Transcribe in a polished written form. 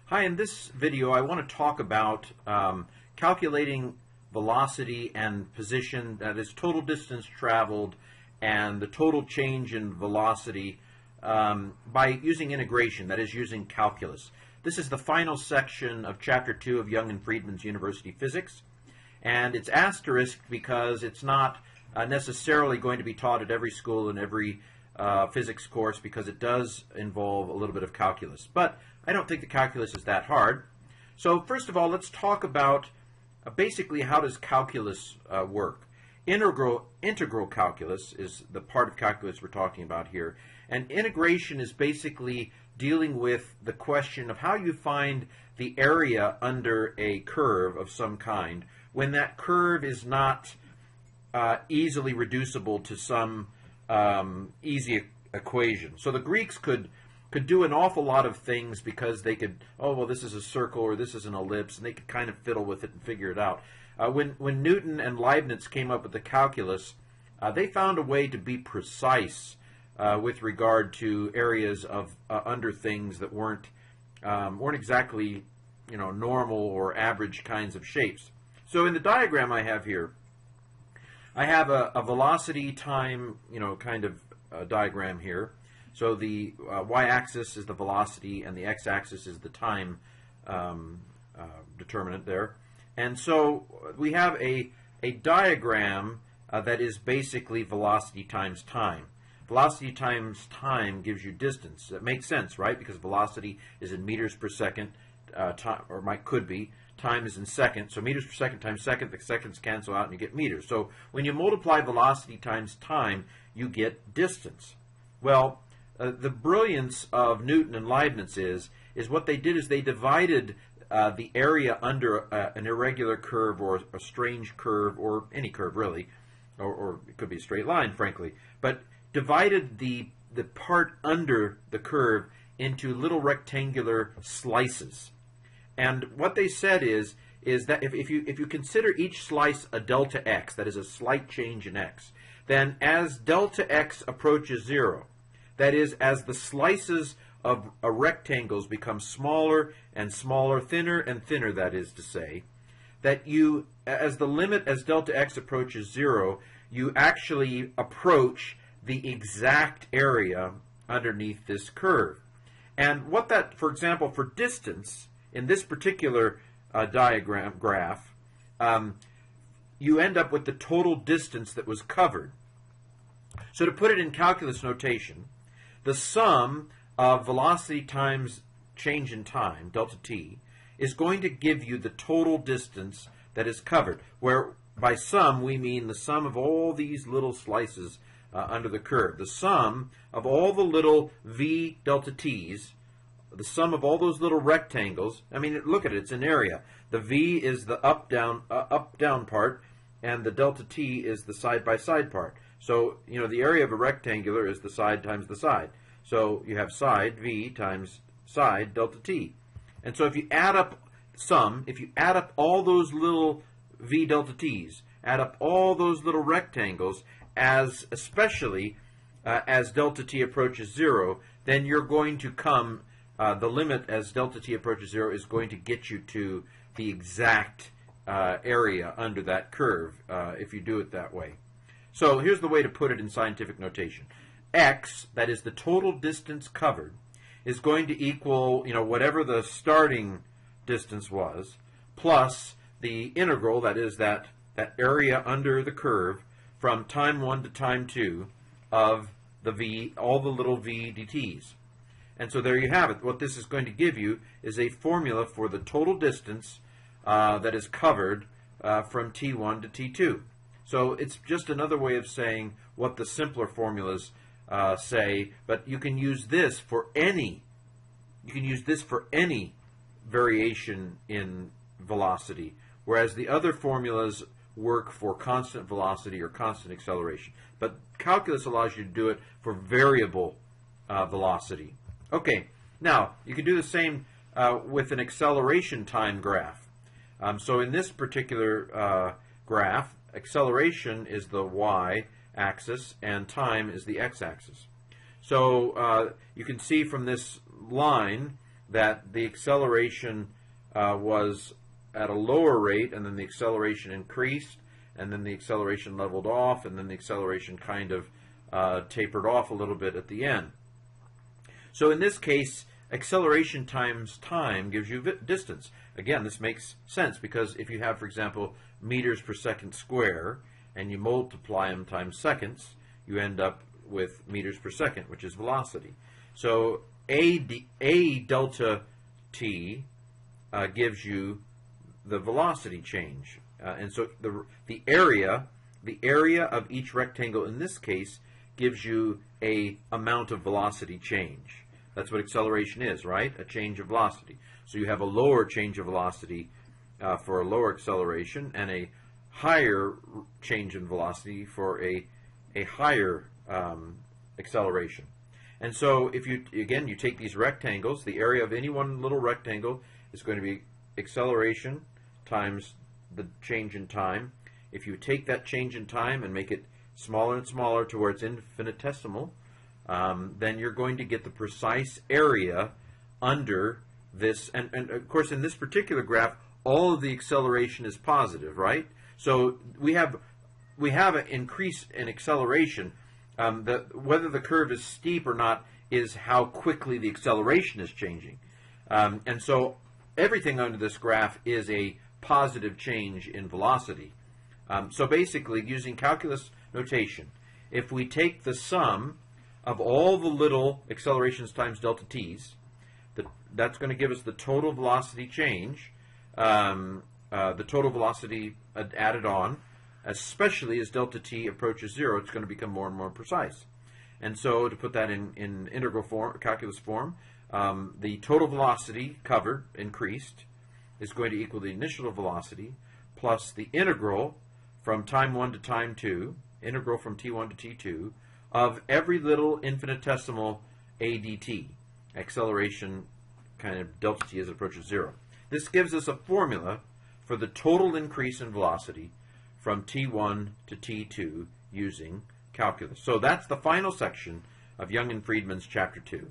Hi, in this video I want to talk about calculating velocity and position, that is total distance traveled and the total change in velocity by using integration, that is using calculus. This is the final section of Chapter 2 of Young and Freedman's University Physics, and it's asterisked because it's not necessarily going to be taught at every school in every physics course, because it does involve a little bit of calculus. But I don't think the calculus is that hard. So first of all, let's talk about basically how does calculus work. Integral calculus is the part of calculus we're talking about here. And integration is basically dealing with the question of how you find the area under a curve of some kind when that curve is not easily reducible to some easy equation. So the Greeks could do an awful lot of things because they could, oh, well, this is a circle or this is an ellipse, and they could kind of fiddle with it and figure it out. When Newton and Leibniz came up with the calculus, they found a way to be precise with regard to areas of under things that weren't exactly, normal or average kinds of shapes. So in the diagram I have here, I have a velocity time, kind of diagram here. So the y-axis is the velocity and the x-axis is the time determinant there. And so we have a diagram that is basically velocity times time. Velocity times time gives you distance. That makes sense, right? Because velocity is in meters per second, could be. Time is in seconds. So meters per second times second, the seconds cancel out and you get meters. So when you multiply velocity times time, you get distance. Well, the brilliance of Newton and Leibniz is what they did is they divided the area under an irregular curve or a strange curve, or any curve really, or it could be a straight line, frankly, but divided the part under the curve into little rectangular slices. And what they said is that if you consider each slice a delta x, that is a slight change in x, then as delta x approaches 0, that is, as the slices of rectangles become smaller and smaller, thinner and thinner, that is to say, that as the limit as delta x approaches 0, you actually approach the exact area underneath this curve. And what that, for example, for distance, in this particular graph, you end up with the total distance that was covered. So to put it in calculus notation, the sum of velocity times change in time, delta t, is going to give you the total distance that is covered, where by sum we mean the sum of all these little slices under the curve. The sum of all the little v delta t's, the sum of all those little rectangles. I mean, look at it, it's an area. The v is the up-down part, and the delta t is the side-by-side part. So, the area of a rectangular is the side times the side. So you have side v times side delta t. And so if you add up all those little v delta t's, add up all those little rectangles, especially as delta t approaches 0, then you're going to come, the limit as delta t approaches 0 is going to get you to the exact area under that curve if you do it that way. So here's the way to put it in scientific notation. X, that is the total distance covered, is going to equal, whatever the starting distance was, plus the integral, that is that area under the curve from time 1 to time 2 of the v, all the little v dt's. And so there you have it. What this is going to give you is a formula for the total distance that is covered from t1 to t2. So it's just another way of saying what the simpler formulas say, but you can use this for any variation in velocity, whereas the other formulas work for constant velocity or constant acceleration. But calculus allows you to do it for variable velocity. Okay, now you can do the same with an acceleration time graph. So in this particular graph, acceleration is the y-axis and time is the x-axis. So you can see from this line that the acceleration was at a lower rate, and then the acceleration increased, and then the acceleration leveled off, and then the acceleration kind of tapered off a little bit at the end. So in this case, acceleration times time gives you distance. Again, this makes sense because if you have, for example, meters per second square, and you multiply them times seconds, you end up with meters per second, which is velocity. So a delta t gives you the velocity change, and so the area of each rectangle in this case gives you a amount of velocity change. That's what acceleration is, right? A change of velocity. So you have a lower change of velocity for a lower acceleration, and a higher change in velocity for a higher acceleration. And so if you take these rectangles, the area of any one little rectangle is going to be acceleration times the change in time. If you take that change in time and make it smaller and smaller to where it's infinitesimal, then you're going to get the precise area under this. And of course, in this particular graph, all of the acceleration is positive, right? So we have an increase in acceleration. Whether the curve is steep or not is how quickly the acceleration is changing. And so everything under this graph is a positive change in velocity. So basically, using calculus notation, if we take the sum of all the little accelerations times delta t's, that's going to give us the total velocity change, the total velocity added on, especially as delta t approaches 0, it's going to become more and more precise. And so to put that in integral form, calculus form, the total velocity covered, increased, is going to equal the initial velocity plus the integral from time 1 to time 2, integral from t1 to t2, of every little infinitesimal ADT, acceleration kind of delta t as it approaches 0. This gives us a formula for the total increase in velocity from t1 to t2 using calculus. So that's the final section of Young and Freedman's Chapter 2.